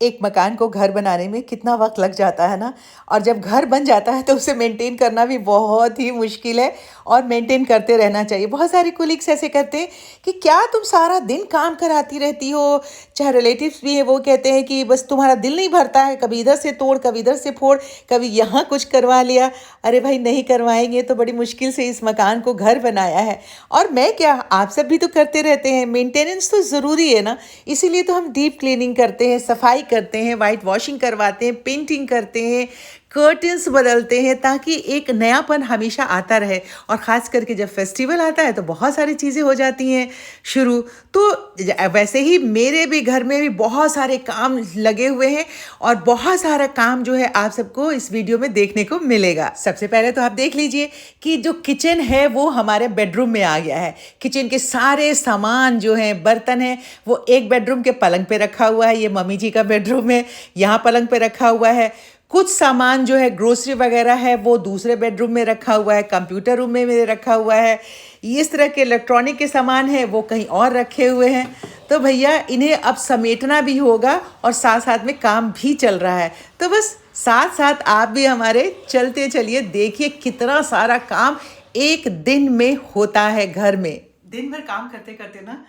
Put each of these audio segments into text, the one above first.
एक मकान को घर बनाने में कितना वक़्त लग जाता है ना? और जब घर बन जाता है तो उसे मेंटेन करना भी बहुत ही मुश्किल है और मेंटेन करते रहना चाहिए। बहुत सारे कोलीग्स ऐसे करते हैं कि क्या तुम सारा दिन काम कराती रहती हो? चाहे रिलेटिव्स भी हैं वो कहते हैं कि बस तुम्हारा दिल नहीं भरता है, कभी इधर से तोड़, कभी इधर से फोड़, कभी यहाँ कुछ करवा लिया। अरे भाई नहीं करवाएँगे तो बड़ी मुश्किल से इस मकान को घर बनाया है। और मैं क्या, आप सब भी तो करते रहते हैं, मेंटेनेंस तो ज़रूरी है ना। इसीलिए तो हम डीप क्लीनिंग करते हैं, सफाई करते हैं, वाइट वॉशिंग करवाते हैं, पेंटिंग करते हैं, कर्टन्स बदलते हैं ताकि एक नयापन हमेशा आता रहे। और ख़ास करके जब फेस्टिवल आता है तो बहुत सारी चीज़ें हो जाती हैं शुरू। तो वैसे ही मेरे भी घर में भी बहुत सारे काम लगे हुए हैं और बहुत सारा काम जो है आप सबको इस वीडियो में देखने को मिलेगा। सबसे पहले तो आप देख लीजिए कि जो किचन है वो हमारे बेडरूम में आ गया है। किचन के सारे सामान जो हैं, बर्तन हैं, वो एक बेडरूम के पलंग पे रखा हुआ है। ये मम्मी जी का बेडरूम है, यहाँ पलंग पे रखा हुआ है। कुछ सामान जो है ग्रोसरी वगैरह है वो दूसरे बेडरूम में रखा हुआ है, कंप्यूटर रूम में मेरे रखा हुआ है। इस तरह के इलेक्ट्रॉनिक के सामान है वो कहीं और रखे हुए हैं। तो भैया इन्हें अब समेटना भी होगा और साथ साथ में काम भी चल रहा है। तो बस साथ साथ आप भी हमारे चलते चलिए, देखिए कितना सारा काम एक दिन में होता है घर में। दिन भर काम करते करते ना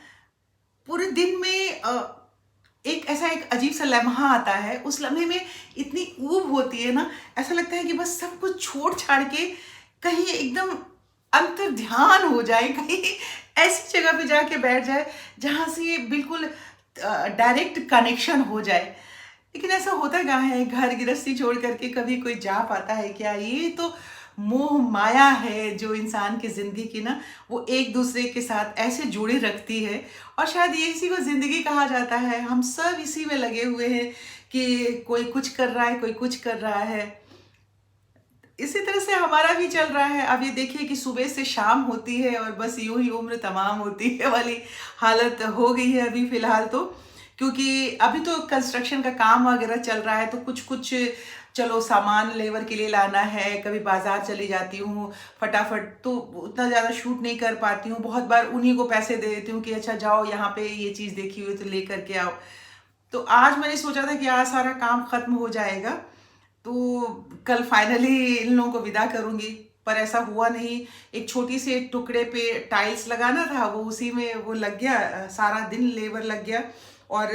पूरे दिन में एक ऐसा एक अजीब सा लम्हा आता है। उस लम्हे में इतनी ऊब होती है ना, ऐसा लगता है कि बस सब कुछ छोड़ छाड़ के कहीं एकदम अंतर ध्यान हो जाए, कहीं ऐसी जगह पे जाके बैठ जाए जहाँ से बिल्कुल डायरेक्ट कनेक्शन हो जाए। लेकिन ऐसा होता कहाँ है, घर गृहस्थी छोड़ करके कभी कोई जा पाता है क्या? ये तो मोह माया है जो इंसान की ज़िंदगी की ना वो एक दूसरे के साथ ऐसे जोड़े रखती है। और शायद ये इसी को ज़िंदगी कहा जाता है। हम सब इसी में लगे हुए हैं कि कोई कुछ कर रहा है, कोई कुछ कर रहा है। इसी तरह से हमारा भी चल रहा है। अब ये देखिए कि सुबह से शाम होती है और बस यूं ही उम्र तमाम होती है वाली हालत हो गई है अभी फिलहाल तो। क्योंकि अभी तो कंस्ट्रक्शन का काम वगैरह चल रहा है तो कुछ कुछ चलो सामान लेबर के लिए लाना है, कभी बाजार चली जाती हूँ फटाफट, तो उतना ज़्यादा शूट नहीं कर पाती हूँ। बहुत बार उन्हीं को पैसे दे देती हूँ कि अच्छा जाओ यहाँ पे ये चीज़ देखी हुई तो ले करके आओ। तो आज मैंने सोचा था कि आज सारा काम खत्म हो जाएगा तो कल फाइनली इन लोगों को विदा करूंगी, पर ऐसा हुआ नहीं। एक छोटी सी टुकड़े पे टाइल्स लगाना था, वो उसी में वो लग गया, सारा दिन लेबर लग गया। और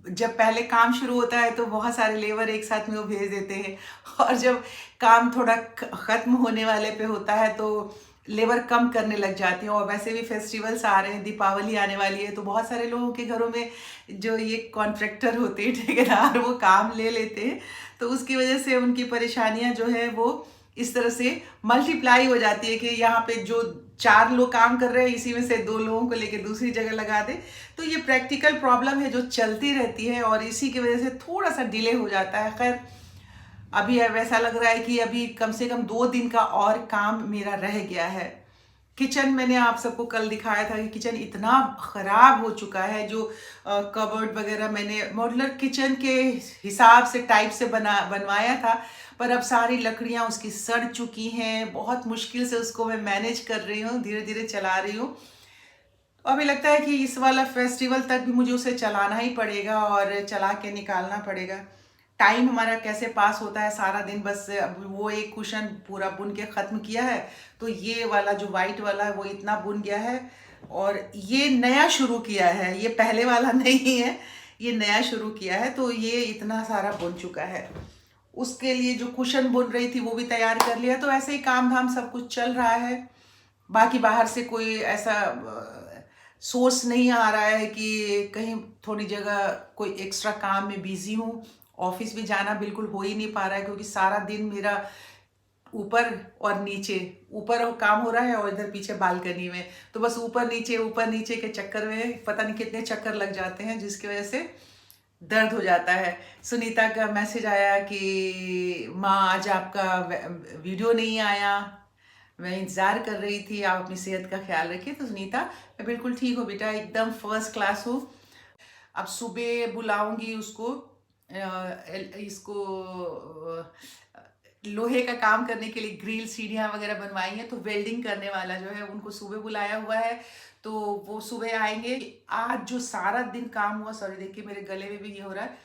जब पहले काम शुरू होता है तो बहुत सारे लेबर एक साथ में वो भेज देते हैं और जब काम थोड़ा खत्म होने वाले पे होता है तो लेबर कम करने लग जाती हैं। और वैसे भी फेस्टिवल्स आ रहे हैं, दीपावली आने वाली है, तो बहुत सारे लोगों के घरों में जो ये कॉन्ट्रैक्टर होते हैं, ठेकेदार, वो काम ले लेते हैं। तो उसकी वजह से उनकी परेशानियां जो है वो इस तरह से मल्टीप्लाई हो जाती है कि यहाँ पे जो 4 लोग काम कर रहे हैं इसी में से 2 लोगों को लेके दूसरी जगह लगा दे। तो ये प्रैक्टिकल प्रॉब्लम है जो चलती रहती है और इसी की वजह से थोड़ा सा डिले हो जाता है। खैर अभी वैसा लग रहा है कि अभी कम से कम 2 दिन का और काम मेरा रह गया है। किचन मैंने आप सबको कल दिखाया था कि किचन इतना ख़राब हो चुका है। जो कबर्ड वगैरह मैंने मॉड्यूलर किचन के हिसाब से टाइप से बनवाया था, पर अब सारी लकड़ियां उसकी सड़ चुकी हैं। बहुत मुश्किल से उसको मैं मैनेज कर रही हूँ, धीरे धीरे चला रही हूँ। तो अभी लगता है कि इस वाला फेस्टिवल तक भी मुझे उसे चलाना ही पड़ेगा और चला के निकालना पड़ेगा। टाइम हमारा कैसे पास होता है सारा दिन, बस अब वो एक कुशन पूरा बुन के ख़त्म किया है तो ये वाला जो वाइट वाला है वो इतना बुन गया है। और ये नया शुरू किया है, ये पहले वाला नहीं है, ये नया शुरू किया है तो ये इतना सारा बुन चुका है। उसके लिए जो कुशन बुन रही थी वो भी तैयार कर लिया। तो ऐसे ही काम धाम सब कुछ चल रहा है। बाकी बाहर से कोई ऐसा सोर्स नहीं आ रहा है कि कहीं थोड़ी जगह कोई एक्स्ट्रा काम में बिजी हूँ। ऑफिस भी जाना बिल्कुल हो ही नहीं पा रहा है क्योंकि सारा दिन मेरा ऊपर और नीचे, ऊपर काम हो रहा है और इधर पीछे बालकनी में, तो बस ऊपर नीचे के चक्कर में पता नहीं कितने चक्कर लग जाते हैं जिसकी वजह से दर्द हो जाता है। सुनीता का मैसेज आया कि माँ आज आपका वीडियो नहीं आया, मैं इंतज़ार कर रही थी, आप अपनी सेहत का ख्याल रखिए। तो सुनीता मैं बिल्कुल ठीक हूँ बेटा, एकदम फर्स्ट क्लास हूँ। अब सुबह बुलाऊंगी उसको, इसको लोहे का काम करने के लिए ग्रिल सीढ़ियाँ वगैरह बनवाई हैं तो वेल्डिंग करने वाला जो है उनको सुबह बुलाया हुआ है तो वो सुबह आएंगे। आज जो सारा दिन काम हुआ, सॉरी देखिए मेरे गले में भी ये हो रहा है,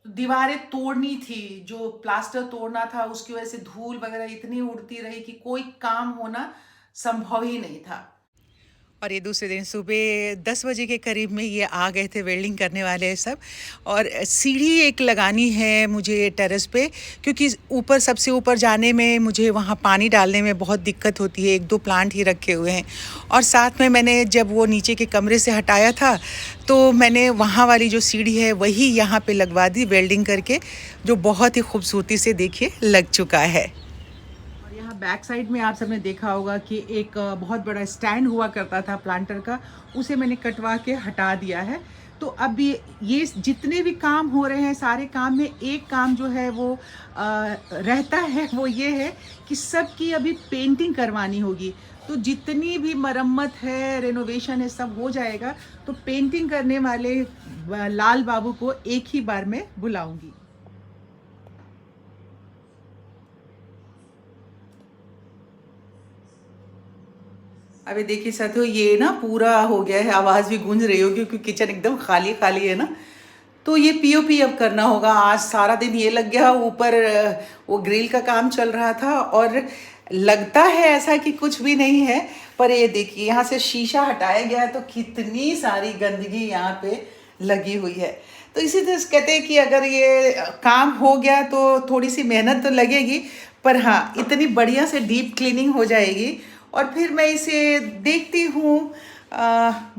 दीवारें तोड़नी थी, जो प्लास्टर तोड़ना था, उसकी वजह से धूल वगैरह इतनी उड़ती रही कि कोई काम होना संभव ही नहीं था। और ये दूसरे दिन सुबह 10 बजे के करीब में ये आ गए थे वेल्डिंग करने वाले सब। और सीढ़ी एक लगानी है मुझे टेरेस पे, क्योंकि ऊपर सबसे ऊपर जाने में मुझे वहाँ पानी डालने में बहुत दिक्कत होती है, 1-2 प्लांट ही रखे हुए हैं। और साथ में मैंने जब वो नीचे के कमरे से हटाया था तो मैंने वहाँ वाली जो सीढ़ी है वही यहाँ पे लगवा दी वेल्डिंग करके, जो बहुत ही खूबसूरती से देखिए लग चुका है। और यहाँ बैक साइड में आप सबने देखा होगा कि एक बहुत बड़ा स्टैंड हुआ करता था प्लांटर का, उसे मैंने कटवा के हटा दिया है। तो अब ये जितने भी काम हो रहे हैं, सारे काम में एक काम जो है वो रहता है, वो ये है कि सबकी अभी पेंटिंग करवानी होगी। तो जितनी भी मरम्मत है, रेनोवेशन है, सब हो जाएगा तो पेंटिंग करने वाले लाल बाबू को एक ही बार में बुलाऊंगी। अभी देखिए साथियों, ये ना पूरा हो गया है, आवाज़ भी गूंज रही होगी क्योंकि किचन एकदम खाली खाली है ना। तो ये पीओपी अब करना होगा। आज सारा दिन ये लग गया, ऊपर वो ग्रिल का काम चल रहा था और लगता है ऐसा कि कुछ भी नहीं है, पर ये देखिए यहाँ से शीशा हटाया गया है तो कितनी सारी गंदगी यहाँ पे लगी हुई है। तो इसी तरह से कहते हैं कि अगर ये काम हो गया तो थोड़ी सी मेहनत तो लगेगी, पर हाँ इतनी बढ़िया से डीप क्लीनिंग हो जाएगी। और फिर मैं इसे देखती हूँ।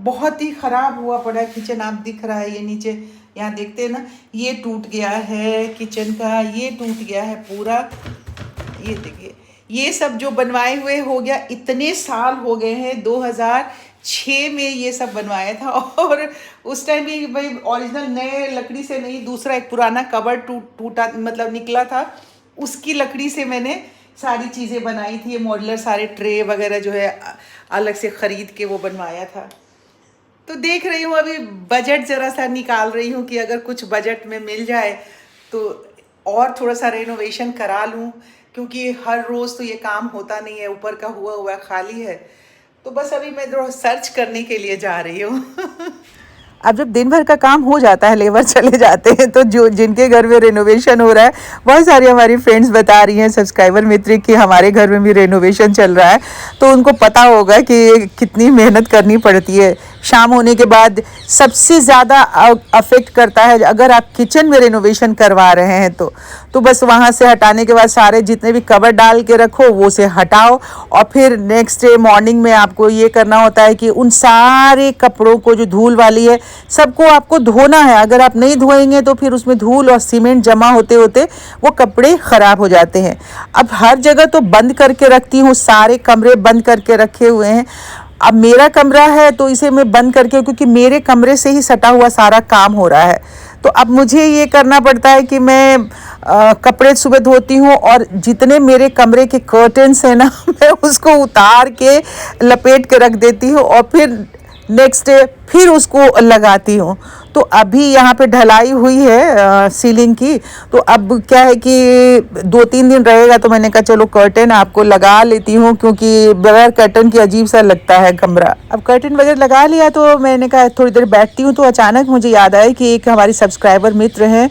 बहुत ही ख़राब हुआ पड़ा किचन, आप दिख रहा है ये नीचे, यहाँ देखते हैं ना, ये टूट गया है किचन का, ये टूट गया है पूरा। ये देखिए, ये सब जो बनवाए हुए हो गया, इतने साल हो गए हैं, 2006 में ये सब बनवाया था। और उस टाइम भी भाई ओरिजिनल नए लकड़ी से नहीं, दूसरा एक पुराना कवर टूटा मतलब निकला था, उसकी लकड़ी से मैंने सारी चीज़ें बनाई थी। ये मॉड्यूलर सारे ट्रे वगैरह जो है अलग से ख़रीद के वो बनवाया था। तो देख रही हूँ अभी बजट ज़रा सा निकाल रही हूँ कि अगर कुछ बजट में मिल जाए तो और थोड़ा सा रेनोवेशन करा लूँ, क्योंकि हर रोज़ तो ये काम होता नहीं है, ऊपर का हुआ हुआ खाली है। तो बस अभी मैं थोड़ा सर्च करने के लिए जा रही हूँ। अब जब दिन भर का काम हो जाता है, लेबर चले जाते हैं, तो जो जिनके घर में रेनोवेशन हो रहा है, बहुत सारी हमारी फ्रेंड्स बता रही हैं, सब्सक्राइबर मित्र, कि हमारे घर में भी रेनोवेशन चल रहा है। तो उनको पता होगा कि कितनी मेहनत करनी पड़ती है। शाम होने के बाद सबसे ज़्यादा अफेक्ट करता है अगर आप किचन में रेनोवेशन करवा रहे हैं तो बस वहाँ से हटाने के बाद सारे जितने भी कवर डाल के रखो वो से हटाओ, और फिर नेक्स्ट डे मॉर्निंग में आपको ये करना होता है कि उन सारे कपड़ों को जो धूल वाली है सबको आपको धोना है। अगर आप नहीं धोएंगे तो फिर उसमें धूल और सीमेंट जमा होते होते वो कपड़े ख़राब हो जाते हैं। अब हर जगह तो बंद करके रखती हूँ, सारे कमरे बंद करके रखे हुए हैं। अब मेरा कमरा है तो इसे मैं बंद करके, क्योंकि मेरे कमरे से ही सटा हुआ सारा काम हो रहा है, तो अब मुझे ये करना पड़ता है कि मैं कपड़े सुबह धोती हूँ और जितने मेरे कमरे के कर्टन्स हैं ना मैं उसको उतार के लपेट के रख देती हूँ और फिर नेक्स्ट डे फिर उसको लगाती हूँ। तो अभी यहाँ पे ढलाई हुई है सीलिंग की, तो अब क्या है कि 2-3 दिन रहेगा, तो मैंने कहा चलो कर्टन आपको लगा लेती हूँ, क्योंकि बगैर कर्टन के अजीब सा लगता है कमरा। अब कर्टन वगैरह लगा लिया तो मैंने कहा थोड़ी देर बैठती हूँ, तो अचानक मुझे याद आया कि एक हमारी सब्सक्राइबर मित्र हैं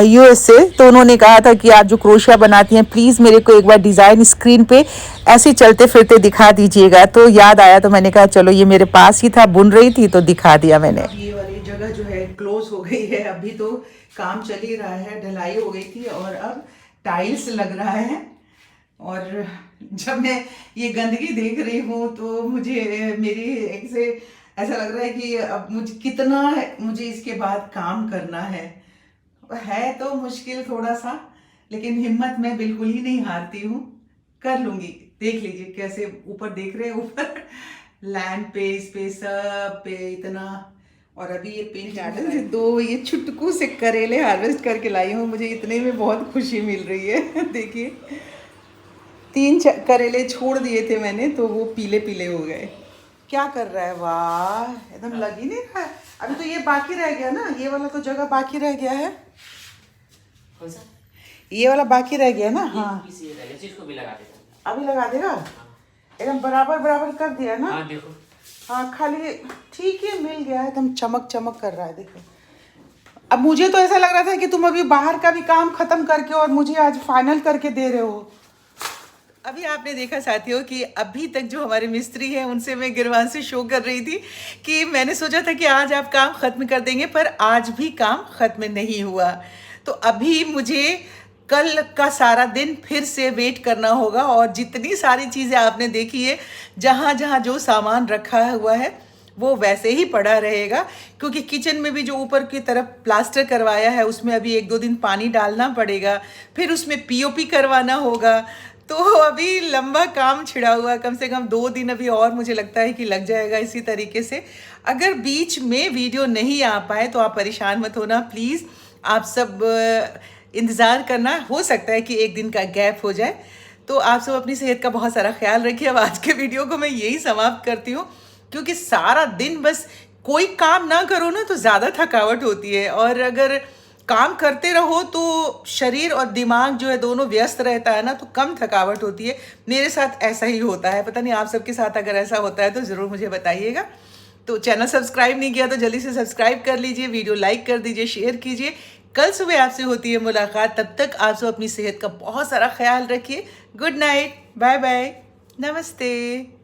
US से, तो उन्होंने कहा था कि आप जो क्रोशिया बनाती हैं प्लीज़ मेरे को एक बार डिज़ाइन स्क्रीन पे ऐसे चलते फिरते दिखा दीजिएगा। तो याद आया तो मैंने कहा चलो ये मेरे पास ही था, बुन रही थी तो दिखा दिया मैंने। ये वाली जगह जो है क्लोज हो गई है, अभी तो काम चल ही रहा है, ढलाई हो गई थी और अब टाइल्स लग रहा है। और जब मैं ये गंदगी देख रही हूँ तो मुझे मेरी एक से ऐसा लग रहा है कि अब मुझे इसके बाद काम करना है तो मुश्किल थोड़ा सा, लेकिन हिम्मत मैं बिल्कुल ही नहीं हारती हूँ, कर लूँगी। देख लीजिए कैसे ऊपर देख रहे हैं, ऊपर लैंड पे, इस पे, सब पे इतना। और अभी ये पिंक गार्डन से 2 ये छुटकू से करेले हार्वेस्ट करके लाई हूँ, मुझे इतने में बहुत खुशी मिल रही है। देखिए 3 करेले छोड़ दिए थे मैंने तो वो पीले पीले हो गए। क्या कर रहा है, वाह एकदम लग ही नहीं रहा है। अभी तो ये बाकी रह गया ना, ये वाला तो जगह बाकी रह गया है। कौन सा? ये वाला बाकी रह गया ना। हाँ इसको भी लगा देगा। अभी लगा देगा, एकदम बराबर बराबर कर दिया ना। हाँ देखो, हाँ खाली ठीक है, मिल गया है, एकदम चमक चमक कर रहा है। देखो अब मुझे तो ऐसा लग रहा था कि तुम अभी बाहर का भी काम खत्म करके और मुझे आज फाइनल करके दे रहे हो। अभी आपने देखा साथियों कि अभी तक जो हमारे मिस्त्री हैं उनसे मैं गिरवान से शो कर रही थी कि मैंने सोचा था कि आज आप काम ख़त्म कर देंगे, पर आज भी काम ख़त्म नहीं हुआ। तो अभी मुझे कल का सारा दिन फिर से वेट करना होगा, और जितनी सारी चीज़ें आपने देखी है, जहाँ जहाँ जो सामान रखा हुआ है वो वैसे ही पड़ा रहेगा, क्योंकि किचन में भी जो ऊपर की तरफ प्लास्टर करवाया है उसमें अभी 1-2 दिन पानी डालना पड़ेगा, फिर उसमें पीओपी करवाना होगा। तो अभी लंबा काम छिड़ा हुआ है, कम से कम 2 दिन अभी और मुझे लगता है कि लग जाएगा इसी तरीके से। अगर बीच में वीडियो नहीं आ पाए तो आप परेशान मत होना प्लीज़, आप सब इंतज़ार करना, हो सकता है कि 1 दिन का गैप हो जाए। तो आप सब अपनी सेहत का बहुत सारा ख्याल रखिए। अब आज के वीडियो को मैं यही समाप्त करती हूँ, क्योंकि सारा दिन बस कोई काम ना करो ना तो ज़्यादा थकावट होती है, और अगर काम करते रहो तो शरीर और दिमाग जो है दोनों व्यस्त रहता है ना, तो कम थकावट होती है। मेरे साथ ऐसा ही होता है, पता नहीं आप सबके साथ अगर ऐसा होता है तो ज़रूर मुझे बताइएगा। तो चैनल सब्सक्राइब नहीं किया तो जल्दी से सब्सक्राइब कर लीजिए, वीडियो लाइक कर दीजिए, शेयर कीजिए। कल सुबह आपसे होती है मुलाकात, तब तक आप सब अपनी सेहत का बहुत सारा ख्याल रखिए। गुड नाइट, बाय बाय, नमस्ते।